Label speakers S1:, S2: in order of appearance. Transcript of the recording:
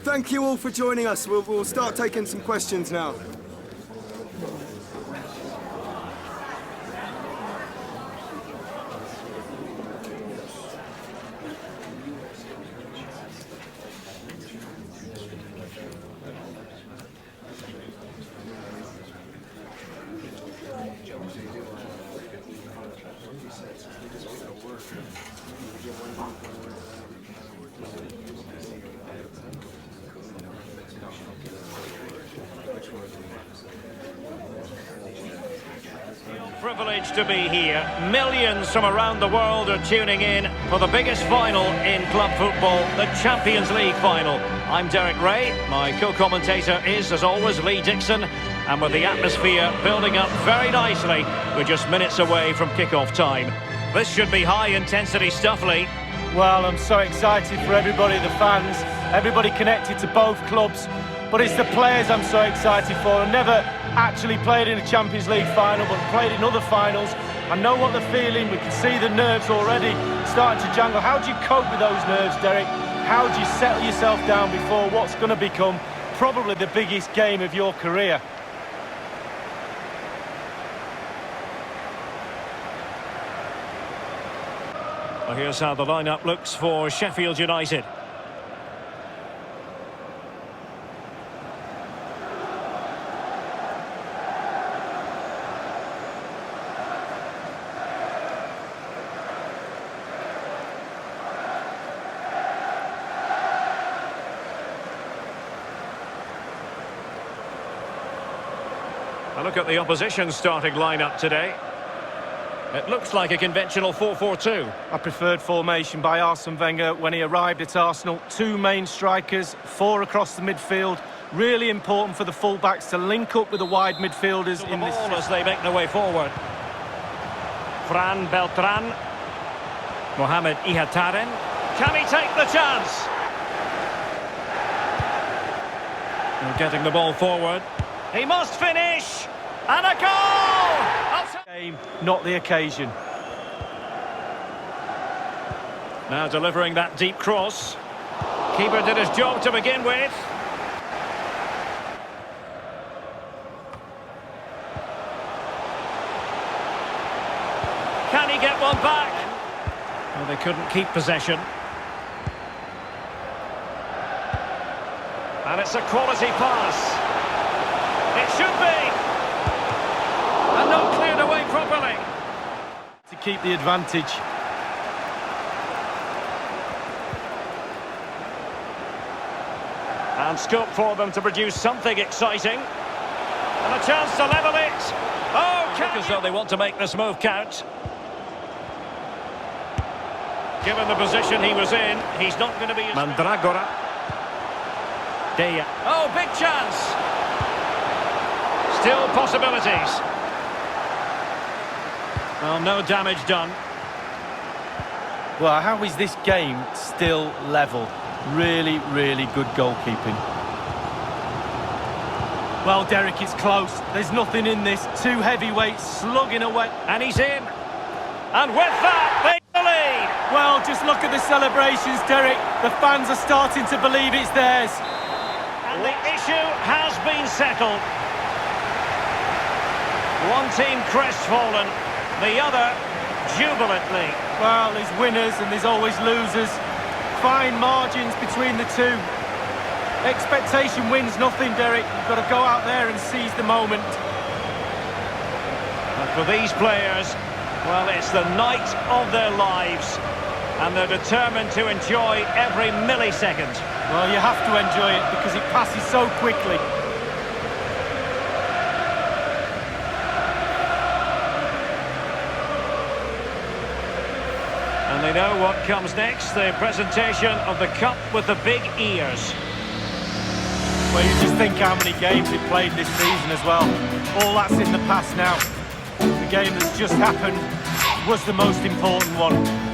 S1: thank you all for joining us. We'll start taking some questions now.
S2: Privileged to be here. Millions from around the world are tuning in for the biggest final in club football, the Champions League final. I'm Derek Ray. My co-commentator is, as always, Lee Dixon. And with the atmosphere building up very nicely, we're just minutes away from kick-off time. This should be high-intensity stuff, Lee.
S3: Well, I'm so excited for everybody, the fans, everybody connected to both clubs. But it's the players I'm so excited for. I've never actually played in a Champions League final, but played in other finals. I know what they're feeling. We can see the nerves already starting to jangle. How do you cope with those nerves, Derek? How do you settle yourself down before what's going to become probably the biggest game of your career?
S2: Well, here's how the lineup looks for Sheffield United. A look at the opposition starting lineup today. It looks like a conventional 4-4-2.
S3: A preferred formation by Arsene Wenger when he arrived at Arsenal. Two main strikers, four across the midfield. Really important for the fullbacks to link up with the wide midfielders in this
S2: system. As they make their way forward. Fran Beltran. Mohamed Ihataren. Can he take the chance? And getting the ball forward. He must finish! And a goal!
S3: Game, not the occasion.
S2: Now delivering that deep cross. Keeper did his job to begin with. Can he get one back? Well, they couldn't keep possession. And it's a quality pass. It should be! And not cleared away properly.
S3: To keep the advantage.
S2: And scope for them to produce something exciting. And a chance to level it. Oh, as though they want to make this move count. Given the position he was in, he's not going to be... Mandragora. Deya. Oh, big chance. Still possibilities. Well, no damage done.
S3: Well, how is this game still level? Really, really good goalkeeping. Well, Derek, it's close. There's nothing in this. Two heavyweights slugging away.
S2: And he's in. And with that, they lead.
S3: Well, just look at the celebrations, Derek. The fans are starting to believe it's theirs.
S2: And the issue has been settled. One team crestfallen, the other jubilantly.
S3: Well, there's winners and there's always losers. Fine margins between the two. Expectation wins nothing, Derek. You've got to go out there and seize the moment.
S2: But for these players, well, it's the night of their lives. And they're determined to enjoy every millisecond.
S3: Well, you have to enjoy it because it passes so quickly.
S2: And they know what comes next, the presentation of the cup with the big ears.
S3: Well, you just think how many games they've played this season as well. All that's in the past now. The game that's just happened was the most important one.